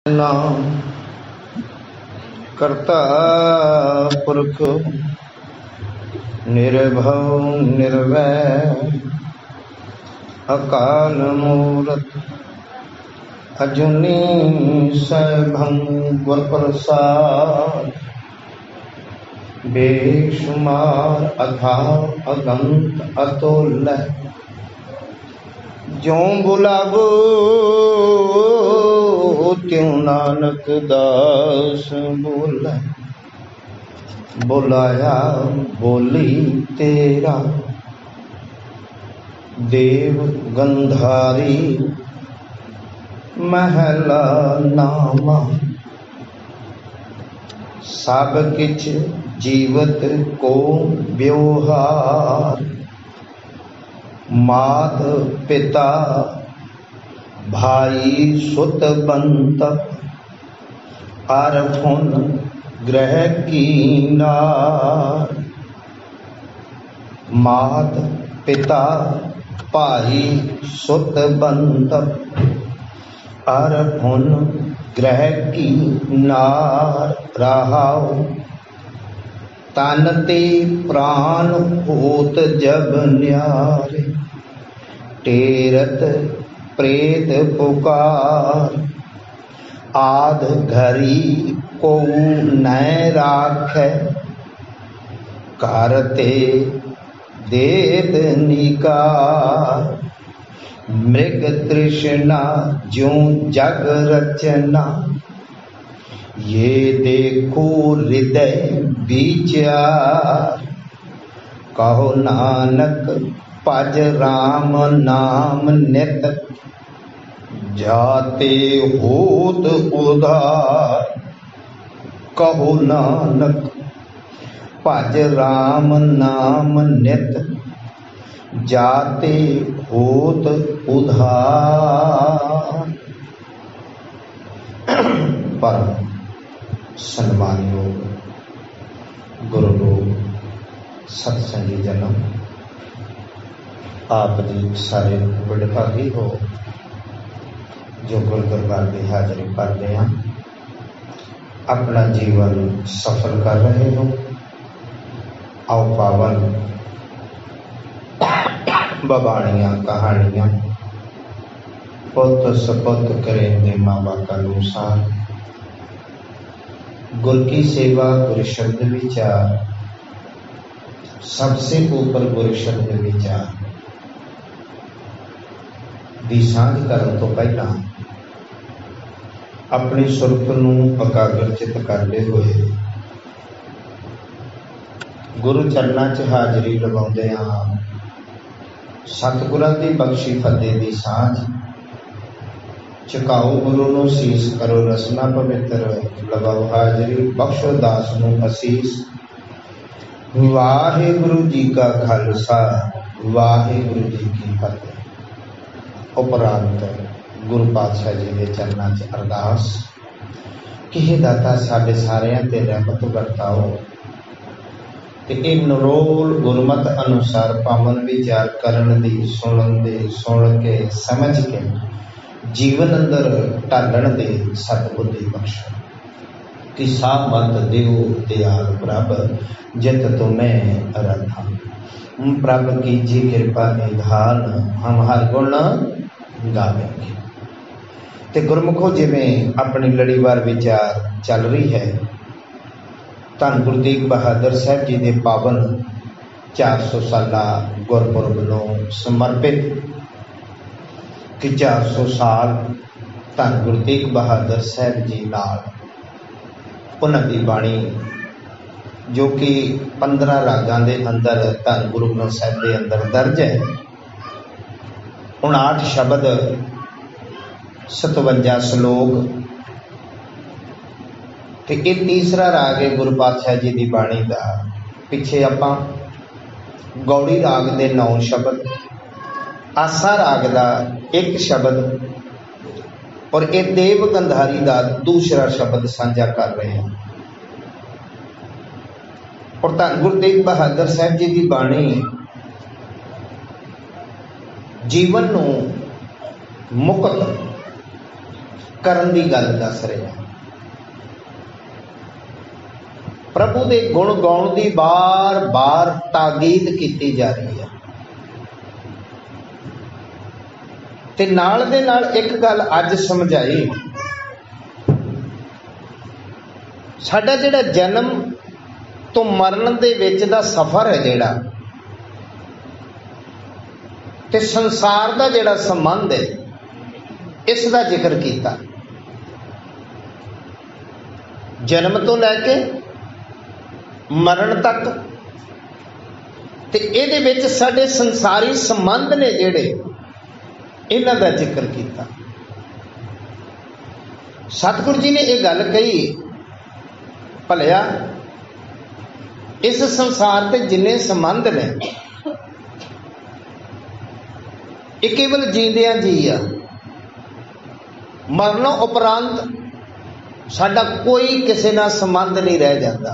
नाम करता पुरख निर्भव निर्वैर अकाल मूरत अजूनी सैभं गुर प्रसाद बेशुमार अथाह अगंत अतुल्य ज्यों बुलावो त्यों नानक दास बोले। बुलाया बोली तेरा देव गंधारी महला नामा सब किछ जीवत को व्यवहार मात पिता भाई सुत बंत अरफुन ग्रह कीनार। मात पिता भाई सुत बंत अरफुन ग्रह कीनार। रहाओ तन ते प्राण होत जब न्यारे टेरत प्रेत पुकार। आध घरी को न राखे करते देत निकार। मृग तृष्णा ज्यों जग रचना ये देखो हृदय विचार। कहो नानक भज राम नाम नित जाते होत उधार। कहो नानक भज राम नाम नित जाते होत उधार। परम सन्मानयोग गुरु लोग सत्संगी जन्म आप जी सारे बड़े भागी हो जो गुरु दरबार की हाजरी करते हैं, अपना जीवन सफल कर रहे हो। आओ पावन बबाणियां कहानियां पुत सपुत करेंगे माँ बाप का अनुसार। गुरु की सेवा गुरु शब्द विचार सबसे ऊपर गुरु शब्द विचार दी सांझ करन तो पहला अपनी सुरत नूं एकाग्रचित करते हुए गुरु चरनां च हाजरी लवाउंदे हां। सतगुरां दी बख्शी फतेह दी सांझ चुकाओ गुरु नूं सीस करो रसना पवित्र लवाओ हाजरी बख्शो दास नूं असीस। वाहिगुरु जी का खालसा वाहिगुरु जी की फतेह। उपरांत गुरु पातशाह जी के चरणों च अरदास कि हे दाता साडे सारियां ते रहमत बरताओ ते इह नरोल गुरमत अनुसार पावन विचार करन दी सुनन दे सुन के समझ के जीवन अंदर ढालण दे सतबुद्धि बख्शो। कि साह मत देव दयाल प्रभ जित तुम्हें आराधा। प्रभ कीजिए कृपा निधान हम हर गुण गावेंगे। ते गुरमुखो जिवें अपनी लड़ीवार विचार चल रही है धन गुरु तेग बहादुर साहब जी के पावन 400 साला गुरपुरब नूं समर्पित कि 400 साल धन गुरु तेग बहादुर साहब जी नाल उन्हां दी बाणी जो कि 15 रागां दे अंदर धन गुरु ग्रंथ साहिब के अंदर दर्ज है। 59 शब्द 57 श्लोक ते ये तीसरा राग है गुरु पातशाह जी की बाणी का। पिछे आपां गौड़ी राग के 9 शब्द आसा राग का 1 शब्द और ये देव गंधारी का दूसरा शब्द साझा कर रहे हैं। और धन गुरु तेग बहादुर साहब जी की बाणी जीवन नूं मुक्त करन दी गल दस रहा। प्रभु दे गुण गाउण दी बार बार ताकीद की जा रही है। ते नाल दे नाल एक गल अज समझाई, साडा जिहड़ा जन्म तो मरण दे विच दा सफर है जिहड़ा, ते संसार दा जिहड़ा संबंध है, इस दा जिक्र कीता। जन्म तो लैके मरण तक, ते इहदे विच साडे संसारी संबंध ने जिहड़े, इन्हां दा जिक्र कीता। सतगुरु जी ने यह गल कही, भलिया इस संसार के जिन्ने संबंध ने, ये केवल जींदियां जी आ। मरणों उपरांत साडा कोई किसी नाल संबंध नहीं रह जाता।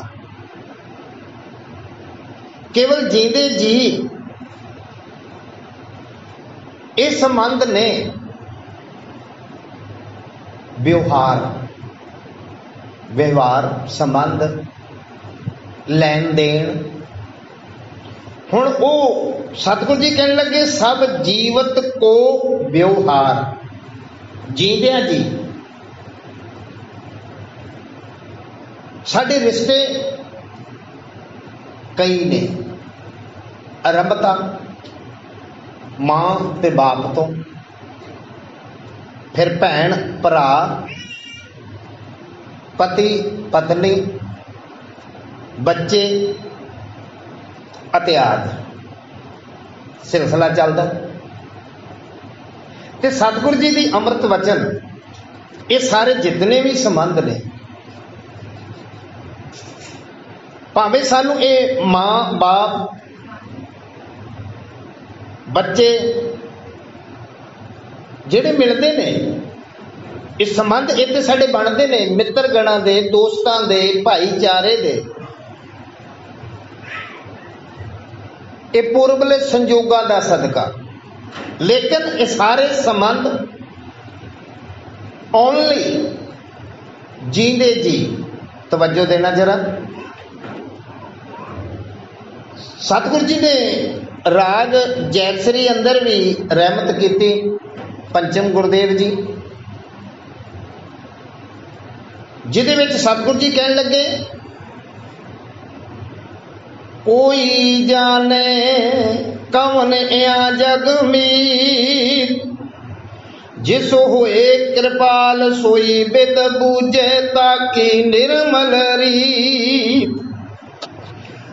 केवल जींदे जी ये संबंध ने, व्यवहार संबंध, लैन देन। हुण वो सतगुरु जी कहने लगे, सब जीवत को व्यवहार, जींदिया जी साडे रिश्ते कई ने। आरंभता मां ते बाप तो, फिर भैन भरा, पति पत्नी, बच्चे आदि सिलसिला चलता। ते सतगुरु जी की अमृत वचन, ये सारे जितने भी संबंध ने, भावें सानू ये मां बाप बच्चे जिहड़े मिलते ने, इस संबंध ये तो साडे बनते ने मित्र गणां दे, दोस्तां दे, भाईचारे दे। ये पूर्वले संजोगां दा सदका, लेकिन ये सारे संबंध ओनली जींदे जी। तवज्जो देना जरा। सतगुरु जी ने राग जैतसरी अंदर भी रहमत की, पंचम गुरुदेव जी, जिहदे विच सतगुरु जी कहन लगे, कोई जाने कौन या जग मीत, जिस होए कृपाल सोई बिद बूझे ताकि निर्मल रीत।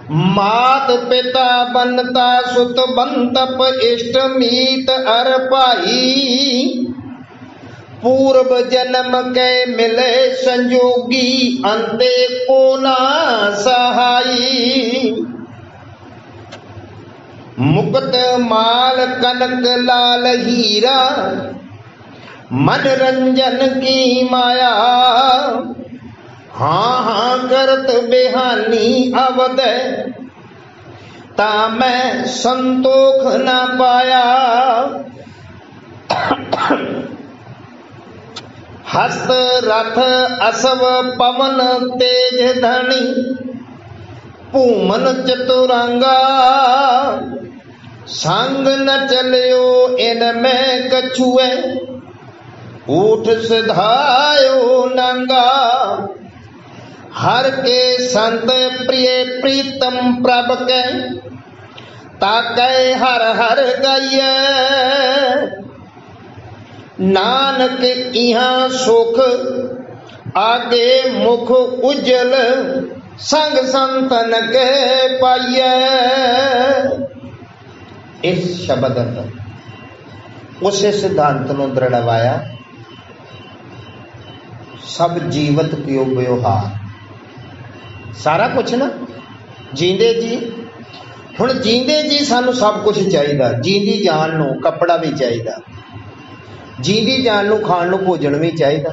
मात पिता बनता सुत बंतप इष्ट मीत अर भाई, पूर्व जन्म के मिले संजोगी अंते को ना सहाई। मुकुट माल कनक लाल हीरा, मनरंजन की माया। हाँ हाँ करत बेहानी अवध, ता मैं संतोख न पाया। हस्त रथ असव पवन तेज धनी, भूमन चतुरंगा। संग न चलियो इनमें कछुए, ऊठ सिधायो नंगा। हर के संत प्रिय प्रीतम प्रभ के, ताकै हर हर गाइए। नानक इहाँ सुख आगे मुख उज्जल, संग संतन के पाइए। इस शब्द अंदर उस सिद्धांत नूं दृढ़वाया, सब जीवत पियो व्यवहार, सारा कुछ ना जींदे जी। हुण जींदे जी सानू सब कुछ चाहिए, जींदी जान नूं कपड़ा भी चाहिए, जींदी जान नूं खाण नूं भोजन भी चाहिए,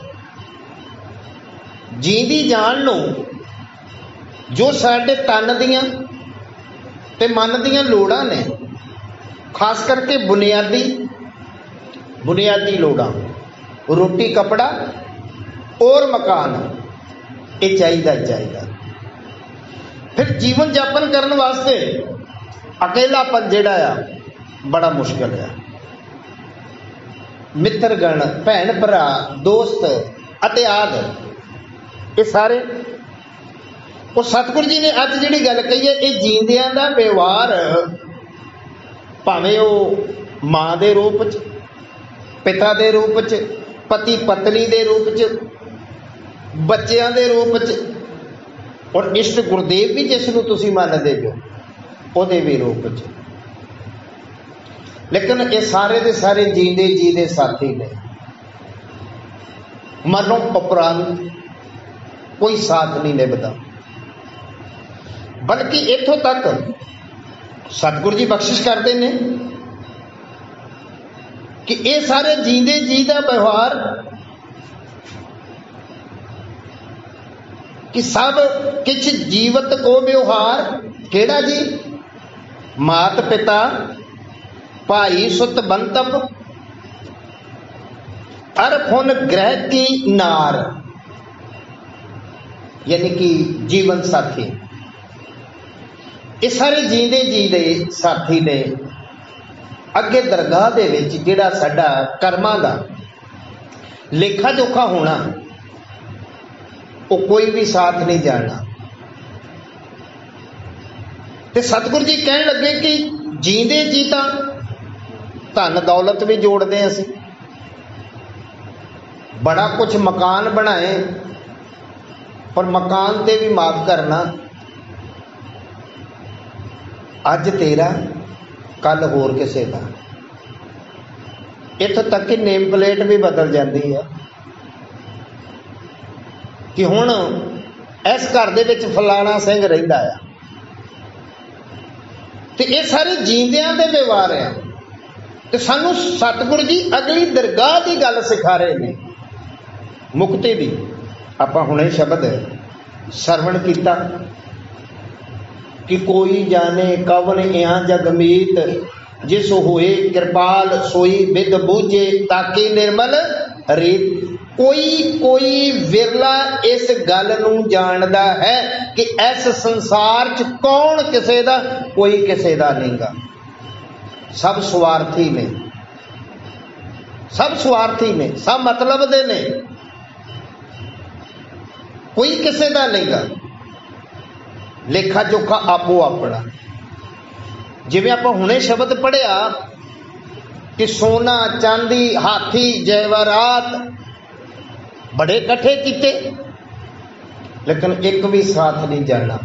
जींदी जान नूं जो साडे तन दियां ते मन दियां लोड़ां ने, खास करके बुनियादी लोड़ां, रोटी कपड़ा ਹੋਰ मकान ये चाहिए। फिर जीवन यापन करने वास्ते अकेलापन जिहड़ा आ बड़ा मुश्किल है। मित्रगण, भैन भरा, दोस्त अते आदि ये सारे वो सतगुरु जी ने अज जिहड़ी गल कही है, ये जींदियां दा व्यवहार भावें वो मां दे रूप च, पिता दे रूप च, पति पत्नी दे रूप च, बच्चों दे रूप च, और इष्ट गुरदेव भी जिसनूं तुसीं मनदे हो उहदे भी रूप च। लेकिन ये सारे दे सारे जींदे जी दे साथी ने, मरणों उपरांत कोई साथ नहीं निभदा। बल्कि इत्थों तक सतगुरु जी बख्शिश करते हैं कि ये सारे जींदे जी का व्यवहार कि सब किछ जीवत को व्यवहार केड़ा जी, मात पिता भाई सुत बंतप अर फुन ग्रह की नार, यानी कि जीवन साथी। ये सारे जींदे जी दे साथी ने अगे दरगाह दे विच जिहड़ा साडा कर्मां दा लेखा जोखा होना, वो कोई भी साथ नहीं जाना। ते सतगुरु जी कहन लगे कि जींदे जी तां धन दौलत भी जोड़ते हैं, असीं बड़ा कुछ मकान बनाए, पर मकान ते भी माफ करना, अज तेरा कल होर किसे का। इत्थों तक कि नेम प्लेट भी बदल जाती है कि हुण इस घर दे विच फलाना सिंह रहिंदा है। ते ये सारे जींदियां दे व्यवहार है। ते सानू सतगुरु जी अगली दरगाह की गल सिखा रहे हैं, मुक्ति दी। आपां हुणे शब्द सरवण कीता कि कोई जाने कवन यहाँ जगमीत, जिस होए कृपाल सोई विद बूझे ताकि निर्मल रीत। कोई विरला इस गल नूं जानदा है कि इस संसार च कौन किसे दा, कोई किसे दा नहींगा। सब स्वार्थी ने, सब स्वार्थी ने, सब मतलब दे ने, कोई किसे दा नहींगा। लेखा जोखा आपो अपना। जिवें आपां हुणे शब्द पढ़िया कि सोना चांदी हाथी जैवरात बड़े इकट्ठे कीते, लेकिन एक भी साथ नहीं जाना।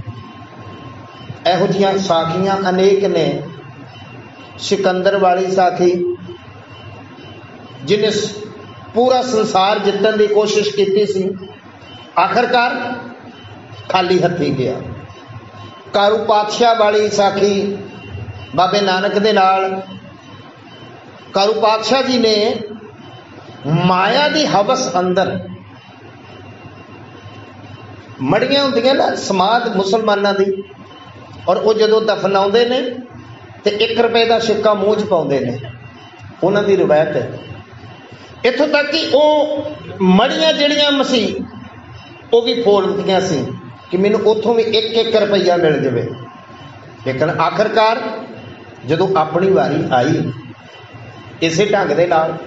इहो जिहियां साखियां अनेक ने। सिकंदर वाली साखी, जिन्हें पूरा संसार जितने की कोशिश की सी, आखिरकार खाली हथी गया। कारू पातशाह वाली साखी बाबे नानक दे नाल कारू पातशाह जी ने माया की हवस अंदर मड़ियां होंदियां ना समाध मुसलमाना दी, और वो जदों दफनाउंदे ने ते 1 रुपए का सिक्का मूँह च पाउंदे ने, उन्हां दी रिवायत है। इत्थों तक कि वो मड़ियां जिहड़ियां मसीह वो भी फोड़ दित्तियां सी कि मैनू उतों भी 1-1 रुपया मिल जाए। लेकिन आखिरकार जदों अपनी वारी आई, इसे ढंग दे नाल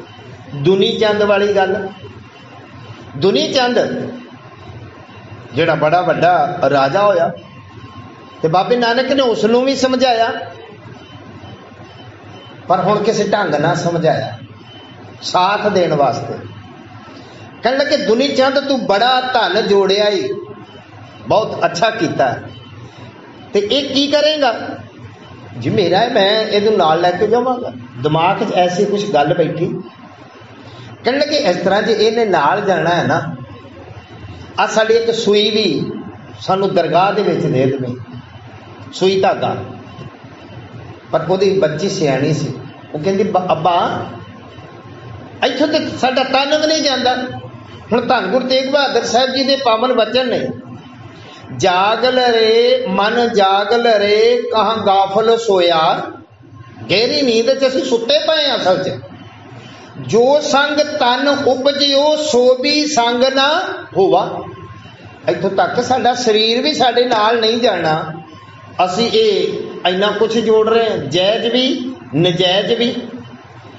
दुनी चंद वाली गल, दुनी चंद जिहड़ा बड़ा वड्डा राजा होया, ते बाबे नानक ने उसनूं भी समझाया, पर हुण किसी ढंग ना समझाया, साथ देने वास्ते। कहने लगे दुनी चंद तू बड़ा धन जोड़िया ही, बहुत अच्छा किया, तो एक की करेगा जी, मेरा है मैं ये नाल लैके जावांगा। दिमाग च ऐसी कुछ गल बैठी। कहने लगे इस तरह जे इन्हें नाल जाना है ना, आ साड़ी एक सूई भी सानू दरगाह दे विच दे देवे, सूई धागा। पर वो बच्ची सियाणी सी, वो कहती अब्बा इत्थों तो साडा तन भी नहीं जाता। हुण धन गुरु तेग बहादुर साहब जी के पावन वचन ने, जागल रे मन जागल रे कहाँ गाफल सोया। गहरी नींद च असीं सुते पए असल च, जो संग तन उपजियो सो भी संग ना होवा। इत्थों तक साडा शरीर भी साडे नाल नहीं जाना। असी ये इन्ना कुछ जोड़ रहे हैं, जायज भी नजायज भी,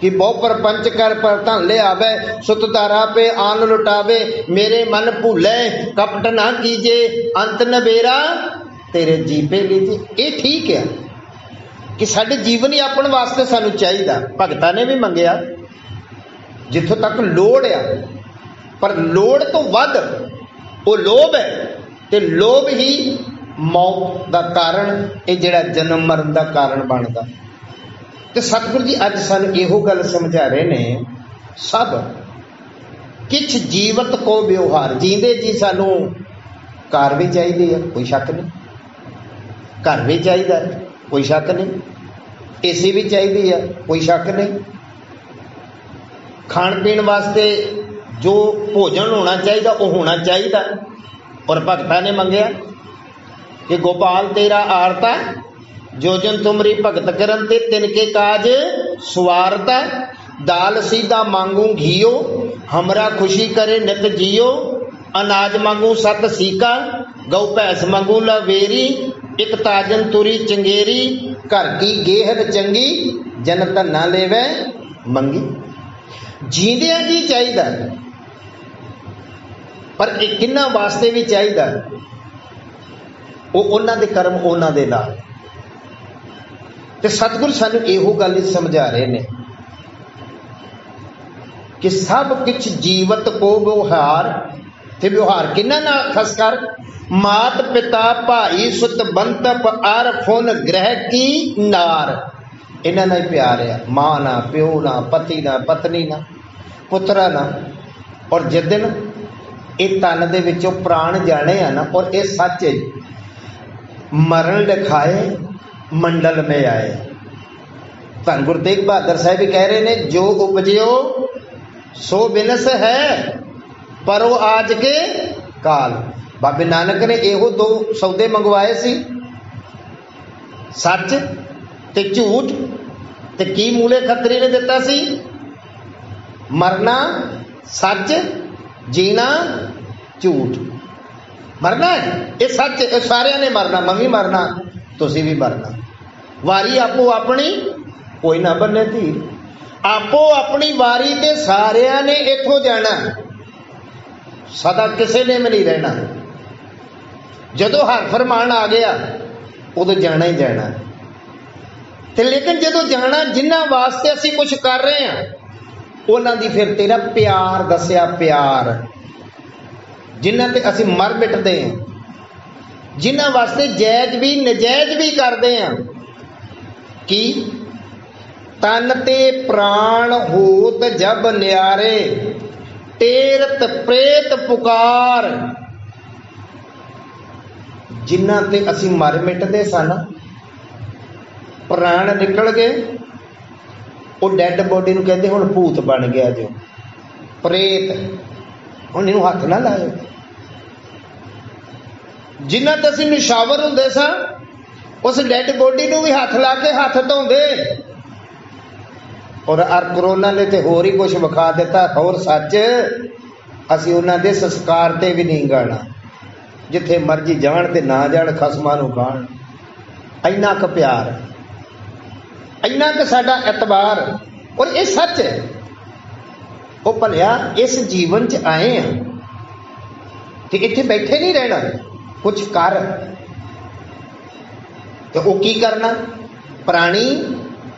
कि बहु परपंच कर पर धन ले आवे, सुतदारा पे आन लुटावे, मेरे मन भूले कपट ना कीजे, अंत नबेरा तेरे जीपे लीजे। ये ठीक है कि साडे जीवन यापन वास्ते सानू चाहिदा। भगतां ने भी मंगया जिथों तक लोड़ आ, पर लोड़ तो वध वो लोभ है, ते लोभ ही मौत का कारण, ये जिहड़ा जन्म मरण का कारण बनता। तो सतगुरु जी अज सानू इहो गल समझा रहे ने, सब किछ जीवत को व्यवहार, जींदे जी सानू कार भी चाहिए है, कोई शक नहीं, घर भी चाहिए कोई शक नहीं, एसी भी चाहिए है कोई शक नहीं, खाण पीण वास्ते जो भोजन होना चाहिए वो होना चाहिए। और भगतां ने मंगया कि गोपाल तेरा आरता, जो जन तुमरी भगत करन ते तिनके काज सुवारता, दाल सीधा मांगू घियो, हमरा खुशी करे नित जियो, अनाज मांगू सत सीका, गौ भैंस मांगू लवेरी, एक ताजन तुरी चंगेरी, घर की गेहर चंगी, जन धन्ना लेवे मंगी। जींदिया जी चाहिए, पर एक किन्ना वास्ते भी चाहिए, वो उन्हां दे कर्म उन्हां दे नाल। ते सतगुरु सानू इहो गल समझा रहे ने कि सब कुछ जीवत को व्यवहार, ते व्यवहार किन्ना ना खस कर, मात पिता भाई सुत बंतप आर फुन ग्रह की नार। इन्हां नाल प्यार है, मां ना प्यो ना पति ना पत्नी ना पुत्रा ना। और जिस दिन ये तन दे विचों प्राण जाने आ ना, और ये सच है, मरण लिखाए मंडल में आए। धन गुरु तेग बहादुर साहब भी कह रहे ने, जो उपजियो सो बिनस है परो आज के काल। बाबे नानक ने एहो दो सौदे मंगवाए सी, सच ते झूठ। ते की मूले खतरी ने दिता सी? मरना सच, जीना झूठ। मरना है ये सच, ये सारिया ने मरना, मैं भी मरना, तुसी भी मरना। वारी आपो अपनी कोई ना बने धीर, आपो अपनी वारी ते सारिया ने इथों जाना, सदा किसी ने भी नहीं रहना। जदों हर फरमान आ गया उदों जाना ही जाना। ते लेकिन जदों जाना, जिन्हां वास्ते असी कुछ कर रहे हैं उन्हां दी फिर तेरा प्यार दसिया, प्यार जिन्हां ते असी मर मिटदे हैं, जिन्हां वास्ते जायज भी नजायज भी करते हैं। कि तन ते प्राण होत जब न्यारे, तेरत प्रेत पुकार। जिन्हां ते असी मर मिटदे सन, प्राण निकल गए, वो डैड बॉडी नूं कहंदे हुण भूत बन गया जो प्रेत, हुण इहनूं हथ ना लाओ। जिन्हां ते असी निशावर हुंदे सां, उस डैड बॉडी नूं भी हथ ला के हथ धोंदे। और कोरोना ने तो होर ही कुछ विखा दिता। होर सच, असी उन्हां दे संस्कार ते भी नहीं गाना, जिथे मर्जी जाण ते ना जाण, खसमां नूं खाण। इन्ना क प्यार, इन्ना क साडा एतबार। और ये सच है, वो भलिया इस जीवन च आए हैं कि इत्थे बैठे नहीं रहना, कुछ कर। तो वो की करना? प्राणी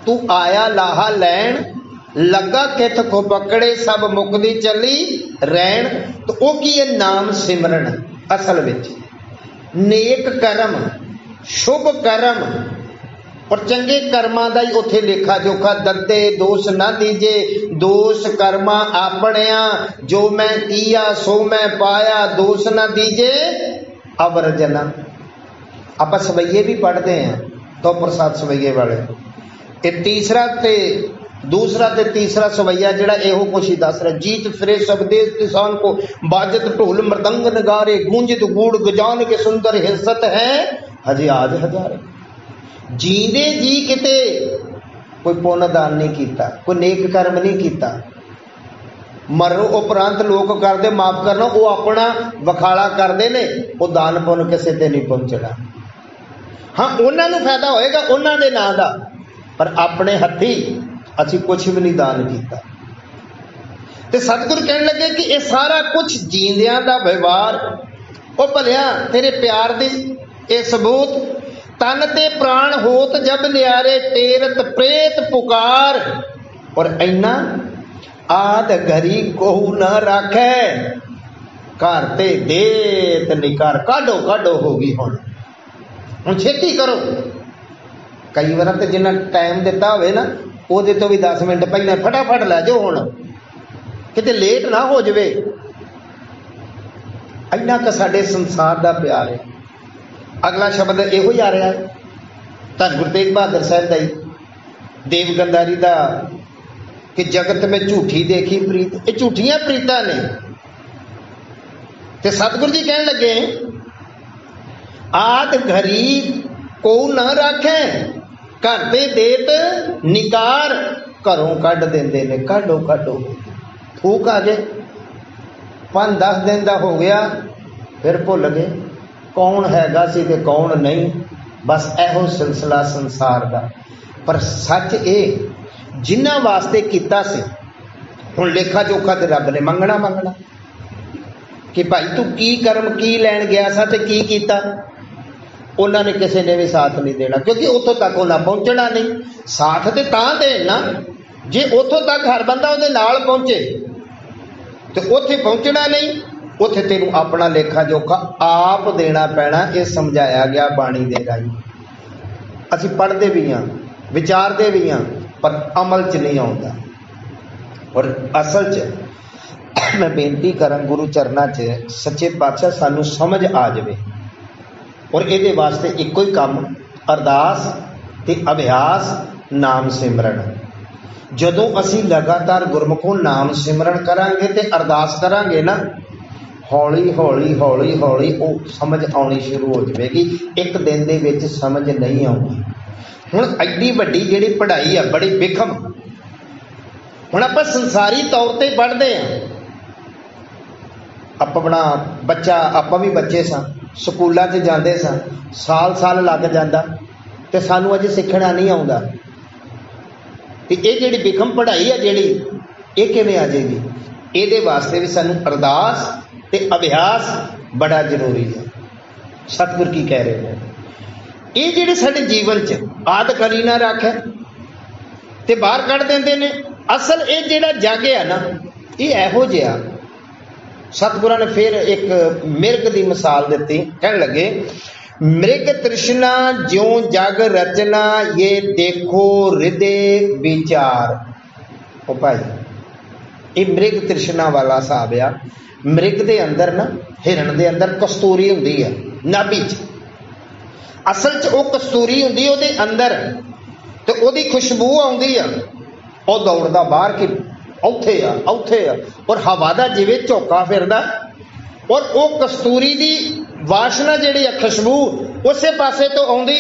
तू आया लाहा लैन, लगा कित को पकड़े सब मुकदी चली रैन। तो वो की है? नाम सिमरन। असल विच नेक कर्म, शुभ कर्म और चंगे कर्मां दा ही उत्थे लेखा जोखा दद्दे, दोष ना दीजे। दोष कर्मा आपणिया, जो मैं किया सो मैं पाया, दोष ना दीजे अवर जना। आप सवैये भी पढ़ते हैं तो प्रसाद सवैये वाले, ये तीसरा ते दूसरा ते तीसरा सवैया जिहड़ा एहो कुछ ही दस रहा। जीत फिरे सब देश किसान को, बाजत ढोल मृदंग नगारे, गूंजित गूढ़ गजान के सुंदर हिस्सत है हजे आज हजारे। जींदे जी किते कोई पुण्य दान नहीं किया, कोई नेक कर्म नहीं किया, मरो उपरंत लोग करते माफ करना, वो अपना वखाला करते ने, वो दान पुन किसी ते नहीं पहुंचना। हाँ उन्होंने फायदा होएगा उन्होंने नां दा, पर अपने हथी असी कुछ भी नहीं दान किया। ते सतगुरु कहने लगे कि ये सारा कुछ जींदियां दा व्यवहार, ओ भलिया तेरे प्यार दी ये सबूत, तन ते प्राण होत जब न्यारे टेरत प्रेत पुकार, और इन्ना आद घरी कोहू न राखे, घर ते देत निकार, काढो काढो होगी हुण छेती करो। कई बार तो जिन्ना टाइम दिता होवे ना, ओहदे तो भी 10 मिनट पहले फटाफट लै जाओ, हुण किते लेट ना हो जावे। इन्ना क साडे संसार दा प्यार है। अगला शब्द इहो ही आ रहा है धन गुरु तेग बहादुर साहब का ही, देव गंधारी का, कि जगत में झूठी देखी प्रीत, ये झूठियां प्रीतां ने। ते सतगुरु जी कहने लगे आद घरी को न राखे, घर ते देत निकार, घरों कढ़ देंदे ने, काढो काढो। फूक आ गए, 5-10 दिन का हो गया, फिर भुल गए कौन हैगा सी ते कौन नहीं। बस एहो सिलसिला संसार का। पर सच ये जिन्हां वास्ते किया सी, हुण लेखा जोखा ते रब ने मंगना मंगना कि भाई तू की कर्म की लैन गया सा ते की कीता। उन्होंने किसी ने भी साथ नहीं देना, क्योंकि उतों तक उन्हें पहुंचना नहीं। साथ तो तां देना जे उतों तक हर बंदा उहदे नाल पहुंचे, तो उत्थे पहुंचना नहीं। उत्थे तेनू अपना लेखा जोखा आप देना पैना। ये समझाया गया बाणी दे राही। असी पढ़ते भी हाँ, विचारते भी हाँ, पर अमल च नहीं आता। और असल च मैं बेनती करा गुरु चरणा च सच्चे पातशाह सानू समझ आ जाए। और ये वास्ते एको ही काम अरदास ते अभ्यास नाम सिमरन। जदों असी लगातार गुरमुखों नाम सिमरन करांगे ते अरदास करांगे ना, हौली हौली हौली हौली वो समझ आनी शुरू हो जाएगी। एक दिन दे विच समझ नहीं आऊगी। हुण एड्डी वड्डी जिहड़ी पढ़ाई है बड़ी विखम। हुण आपां संसारी तौर ते पढ़दे हां, अपना बच्चा आपां भी बच्चे सां, स्कूलों च जाते सां, साल साल लग जाता ते सानू अजे सीखना नहीं आउंदा। ते ये जिहड़ी विखम पढ़ाई है जिहड़ी ये किवें आ जाएगी? ये वास्ते भी सानू अरदास ते अभ्यास बड़ा जरूरी है। सतगुर की कह रहे हैं, ये जिहड़े साडे जीवन च आद करी ना रखे ते बाहर कढ़ देंदे ने। असल ये जिहड़ा जग है ना, ये इहो जिहा। सतगुरां ने फिर एक मिर्ग की मिसाल दी, कहने लगे मृग तृष्णा ज्यों जग रचना, ये देखो हृदय विचार। ओ भाई ये मृग तृष्णा वाला हिसाब आ। मृग दे अंदर ना, हिरन दे अंदर कस्तूरी हुंदी है नाभि च। असल च वो कस्तूरी हुंदी ओहदे अंदर, ते ओहदी खुशबू आउंदी है, वो दौड़दा बाहर कि औथे आ। और हवा दा जिवें झोंका फिरदा, और वो कस्तूरी दी वासना जिहड़ी है खुशबू उसे पासे तो आउंदी,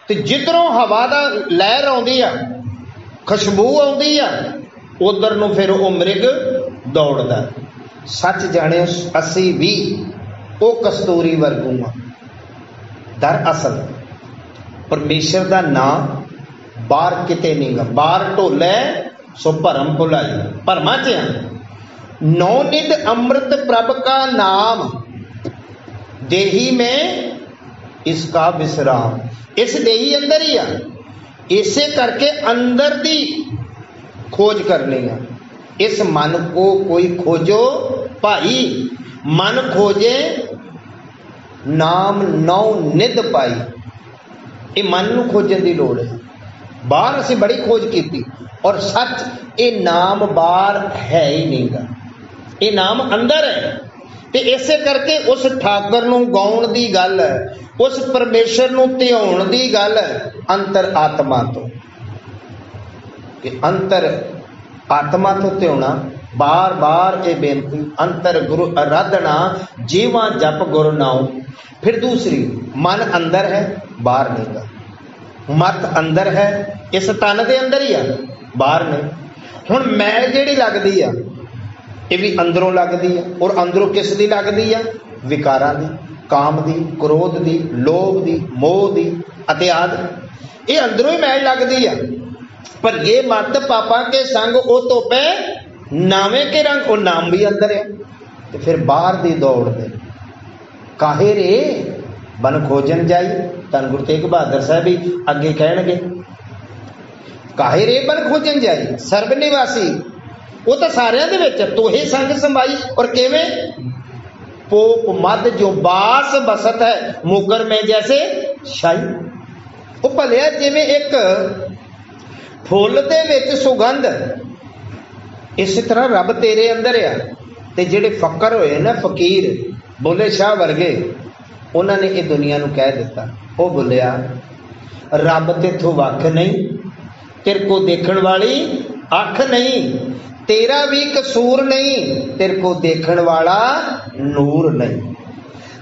ते जिधरों हवा दा लहर आउंदी आ, खुशबू आउंदी आ, उधर नूं फिर वो मृग दौड़दा। सच जाने असी भी वो कस्तूरी वर्गू हाँ। दरअसल परमेश्वर का नाम बाहर किते नहीं गा। बाहर ढोले सो भरम भुलाई, भरमा च नौ निध अमृत प्रभ का नाम, देही में इसका विश्राम। इस देही अंदर ही आ, इसे करके अंदर दी खोज करनी है। इस मन को कोई खोजो भाई, मन खोजे नाम नौ निध पाई। ये मन नूं खोजण दी लोड़ है। बाहर असीं बड़ी खोज की, और सच ये नाम बाहर है ही नहीं गा, ये नाम अंदर है। ते इसे करके उस ठाकर नूं गाउण दी गल है, उस परमेश्वर नूं ध्याउण दी गल है अंतर आत्मा तो। कि अंतर आत्मा तो ध्याउणा, बार बार ये बेनती अंतर गुरु आराधना, जीवा जप गुरु नाम। फिर दूसरी मन अंदर है बाहर नहीं गा, मत अंदर है इस तन दे अंदर ही है बाहर नहीं। हुण मैं जिहड़ी लगदी आ ये भी अंदरों लगती है। और अंदरों किस दी लगती है? विकारां दी, काम दी, क्रोध दी, लोभ दी, मोह दी, अत्याद। ये अंदरों ही मैल लगती है। पर ये मत पापा के संग ओ तोपे नावे के रंग, वो नाम भी अंदर है। तो फिर बाहर दी दौड़ दे काहे रे बन खोजन जाई। धन गुरु तेग बहादुर साहब भी अगे कहणगे काहे रे बन खोजन जाई, सर्व निवासी वो तो सारियां दे विच तोहे संग संभाई। और किवें? पोप मद जो बास बसत है, मुकर में जैसे शाही। वो भलिया जिवें एक फुल दे विच सुगंध, इस तरह रब तेरे अंदर आ। ते जिहड़े फकर होए ना, फकीर बोले शाह वर्गे, उन्होंने ये दुनिया नूं कह दिता। वो बोलिया रब तेथों वख नहीं, तेरे को देखण वाली अख नहीं, तेरा भी कसूर नहीं, तेरे को देखण वाला नूर नहीं।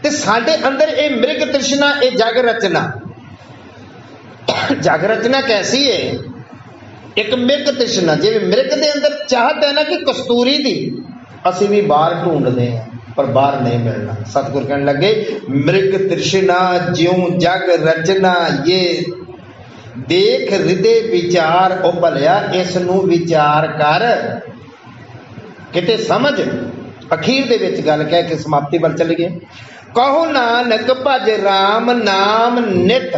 ते साडे अंदर ये मृग तृष्णा, ये जग रचना, जग रचना कैसी है? एक मृग तृष्णा, जिवें मृग दे अंदर चाहत है ना कि कस्तूरी दी, असीं भी बाहर ढूंढते हैं पर बाहर नहीं मिलना। सतगुर कहने लगे मृग तृष्णा ज्यों जग रचना, ये देख हृदय विचार। ओ भलिया इस नूं विचार कर, किते समझ। अखीर दे विच गल कह के समाप्ति वल चली गए। कहो नानक भज राम नाम नित,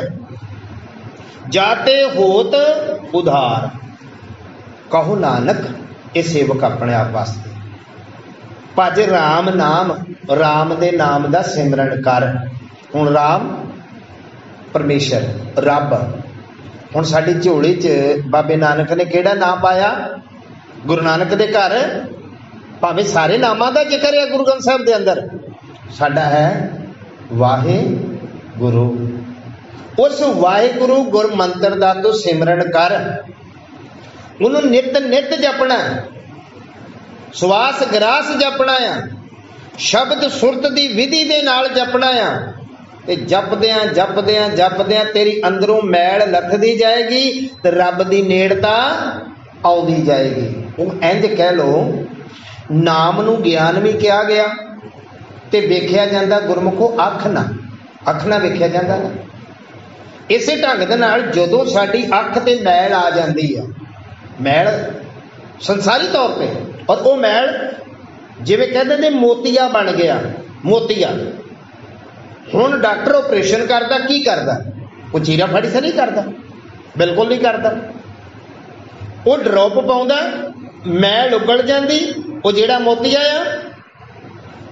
जाते होत उधार। कहो नानक, ये सेवक अपने आप वास्ते, भज राम नाम, राम दे नाम दा सिमरन कर। हुण राम परमेश्वर रब, हुण साडी झोली च बाबे नानक ने किहड़ा नाम पाया? गुरु नानक दे घर भावें सारे नामां दा जिक्र है गुरु ग्रंथ साहिब दे अंदर, साडा है वाहे गुरु। उस वाहिगुरु गुर मंत्र दा तू सिमरन कर, उन्होंने नित नित जपना, सवास ग्रास जपना आ, शब्द सुरत दी विधि दे नाल जपना आ। ते जपदियां जपदियां जपदियां तेरी अंदरों मैल लथदी जाएगी ते रब दी नेड़ता आउंदी जाएगी। हुण इंज कह लो, नाम नूं ज्ञान भी कहा गया ते वेख्या जांदा गुरमुखो अख ना वेख्या जांदा ना। इसे ढंग दे नाल जदों साडी अख ते मैल आ जांदी है, मैल संसारी तौर पे, और वो मैल जिवें कहते ने मोतिया बन गया, मोतिया। हुण डॉक्टर ऑपरेशन करता की करता? वो चीरा फाड़ी से नहीं करता, बिल्कुल नहीं करता। वो ड्रॉप पाउंदा, मैल उगल जाती, वो जिहड़ा मोतिया आ,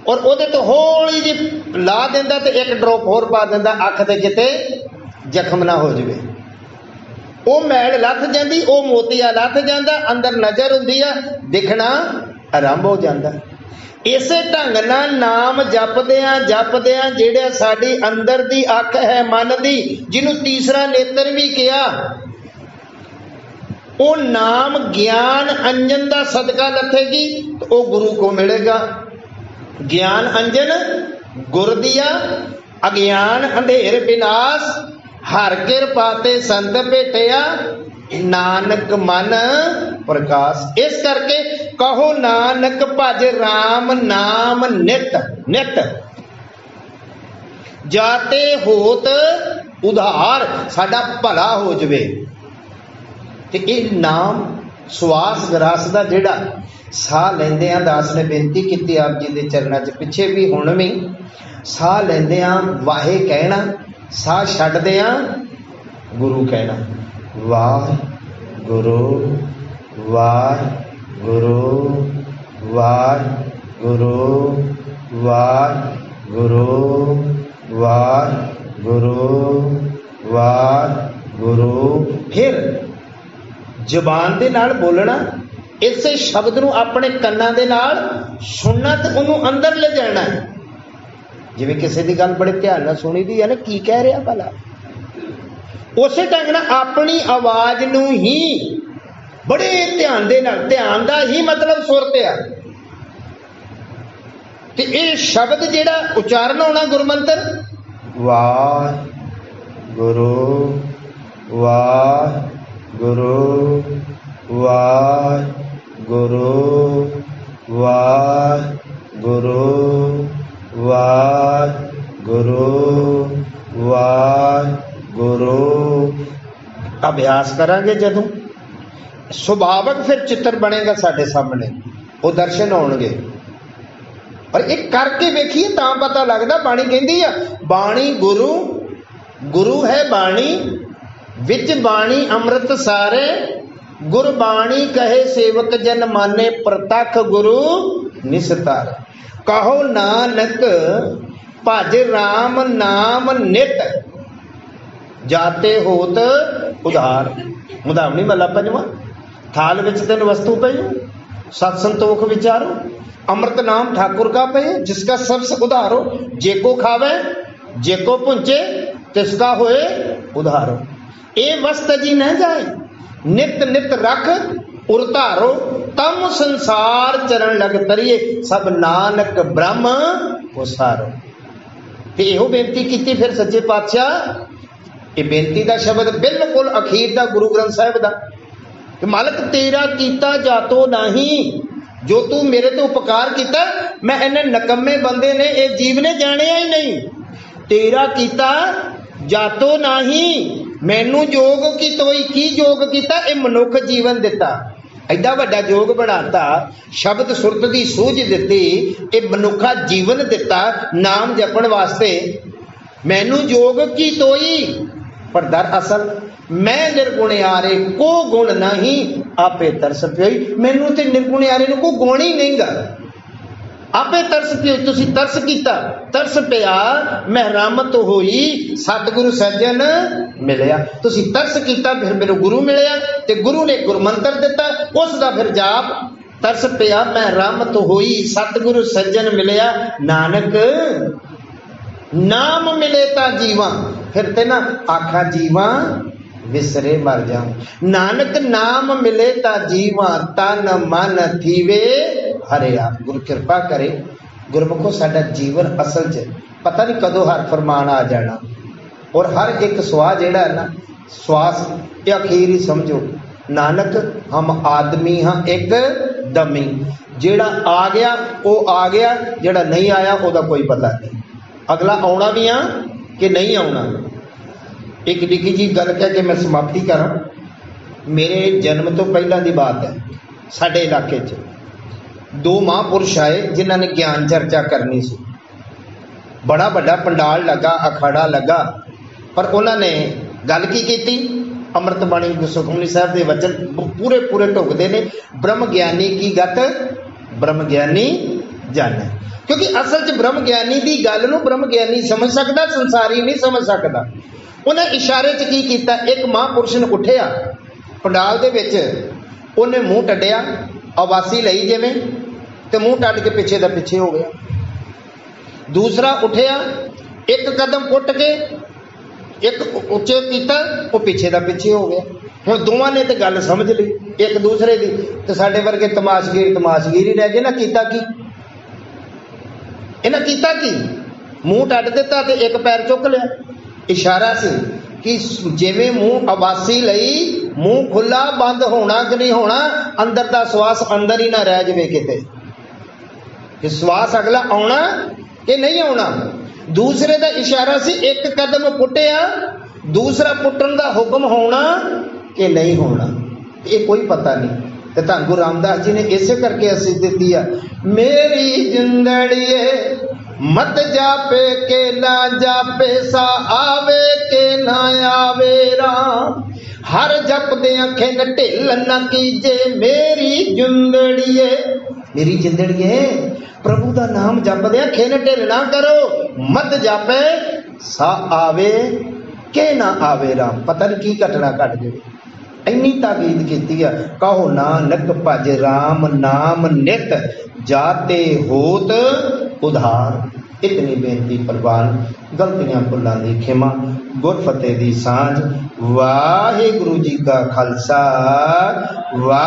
और वो तो हौली जी ला दिंदा ते एक ड्रॉप होर पा दिंदा अख ते किते जख्म ना हो जाए। वो मैल लथ जाती, वो मोतिया लथ जाता, अंदर नजर हुंदी आ, दिखना आरंभ हो जाता। इसे ढंग नाल नाम जपदियां जपदियां जिहड़ा साडी अंदर दी अख है मन दी, जिन्हों तीसरा नेत्र भी किया, वो नाम ज्ञान अंजन दा सदका लथेगी तो वो गुरु को मिलेगा। ज्ञान अंजन गुर दिया, अज्ञान अंधेर विनाश, हर किरपा ते संत भेटिया, नानक मन प्रकाश। इस करके कहो नानक भज राम नाम नित नित, जाते होत उधार, साडा भला हो जावे। ते इह नाम सवास ग्रास दा जिहड़ा साह लैंदे आ, दास ने बेनती की आप जी के चरणों च, पिछे भी हुण भी साह लैंदे आ वाहे कहना, साह छड्डदे आ गुरु कहना। वाह गुरु वाह गुरु वाह गुरु वाह गुरु वाह गुरु वाह गुरु। फिर जबान दे नाल बोलना, इसे शब्द नूं अपने कन्नां दे नाल सुनना ते उहनूं अंदर ले जाना। जिवें किसी की गल बड़े ध्यान नाल सुनी दी है ना, की कह रहा भला, उसे ढंग नाल अपनी आवाज नूं ही बड़े ध्यान दे नाल, ध्यान दा ही मतलब सुरत आ, ते इह शब्द जिहड़ा उचारण होना गुरमंत्र, वाह गुरु वाह गुरु वाह गुरु वाहिगुरु वाहिगुरु वाहिगुरु। अभ्यास करांगे जदों सुभावक फिर चित्र बनेगा साडे सामने, वो दर्शन आउणगे। और एक करके वेखिए तां पता लगदा। बाणी कहंदी आ बाणी गुरु, गुरु है बाणी विच बाणी अमृत सारे, गुरबाणी कहे सेवक जन माने, प्रतख गुरु निस्तार। कहो नानक भज राम नाम नित, जाते होत उधार। मुदावनी महला पंजवां। थाल विच तिन वस्तु पई, सत संतोख विचारो, अमृत नाम ठाकुर का पे, जिसका सबसे उधारो। जेको खावे जेको पुंचे, तिसका होए उधारो। ए वस्त जी न जाए, नित नित रख उरतारो, तम संसार चरण लग तरिए, सब नानक ब्रह्म उसारो। ते इहो बेनती कीती फिर सच्चे पातशाह। ये बेनती दा शब्द बिल्कुल अखीर दा गुरु ग्रंथ साहिब दा कि मालक तेरा कीता जातो नहीं, जो तू मेरे ते उपकार किया मैं इन्हें नकम्मे बंदे ने ये जीव ने जानिया ही नहीं। तेरा कीता जातो नहीं, मैनू जोग की तोई की जोग किया, ये मनुख जीवन दिता, एडा वड्डा जोग बनाता, शब्द सुरत की सूझ दिती, ये मनुखा जीवन दिता नाम जपण वास्ते। मैनू जोग की तोई, पर दरअसल मैं निर्गुणियारे को गुण नहीं, आपे तरस पियोई। मैनू ते निर्गुणियारे नूं कोई गुण ही नहीं गा, आपे तरस पियोई। तुसी तरस कीता, तरस पिया, महरामत होई, सतगुरु सज्जन मिलिया। तुसी तरस कीता, फिर मेरे गुरु मिलिया, ते गुरु ने गुरमंत्र दिता, उसका फिर जाप। तरस पिया, महरामत होई, सतगुरु सज्जन मिलिया। नानक नाम मिले ता जीवा, फिर ते ना आखा जीवा विसरे मर जाऊं। नानक नाम मिले ता जीवा, तन मन थीवे हरिया। गुरु कृपा करे, गुरमुखो साडा जीवन असल च पता नहीं कदों हर फरमान आ जाना। और हर एक सुहा जेड़ा है ना, श्वास ये अखीर ही समझो। नानक हम आदमी हाँ एक दमी, जेड़ा आ गया वो आ गया, जेड़ा नहीं आया ओदा कोई पता नहीं, अगला आना भी आ कि नहीं आना। एक निकी जी गल कह के मैं समाप्ति करा। मेरे जन्म तो पहला की बात है, साडे इलाके च दो महापुरुष आए जिन्हों ने ज्ञान चर्चा करनी सी। बड़ा बड़ा पंडाल लगा, अखाड़ा लगा, पर उन्होंने गल की अमृत बाणी सुखमनी साहब के वचन पूरे पूरे ढुकते ने, ब्रह्म ज्ञानी की गत ब्रह्म ज्ञानी जाने। क्योंकि असल च ब्रह्म ज्ञानी की गल नूं ब्रह्म ज्ञानी समझ सकता, संसारी नहीं समझ सकता। उन्हें इशारे च की कीता, एक महापुरुष ने उठिया पंडाल दे विच, उन्हें मूँह टड्डिया, आवासी लई जिवें, ते मूँह टड्ड के पिछे दा पिछे हो गया। दूसरा उठिया, एक कदम पुट के एक उच्चे कीता, वो पिछे दा पिछे हो गया। हुण दोवां ने ते गल समझ ली एक दूसरे दी, ते साडे वर्गे तमाशगीर ही रह गए ना। कीता की इन्हां कीता की, मूँह टड्ड दिता ते एक पैर चुक लिया। इशारा से कि जिवें मूँह आवासी लई, मूँह खुला बंद होना कि नहीं होना, अंदर दा श्वास अंदर ही ना रह जाए किते, कि श्वास अगला आना कि नहीं आना। दूसरे का इशारा से एक कदम पुटिया, दूसरा पुटन का हुक्म होना कि नहीं होना, ये कोई पता नहीं। तो धन गुरु रामदास जी ने इसे करके असीस दी है, मेरी जिंदड़िए मत जापे के ना जापे, सा आवे के ना आवे राम, हर जप दे अखें ढिल न कीजे, मेरी जिंदड़िए, मेरी जिंदड़िए प्रभु का नाम जप दे अखें ढिल ना करो, मत जापे सा आवे के ना आवे राम। पता नहीं की घटना घट गई, इन्नी ताकीद की है। कहो नानक भज राम नाम नित, जाते होत उधार। इतनी बेनती प्रवान, गलतियां भुलां दी खिमा, गुरफतेह दी सांझ। वाहिगुरु जी का खालसा, वाह।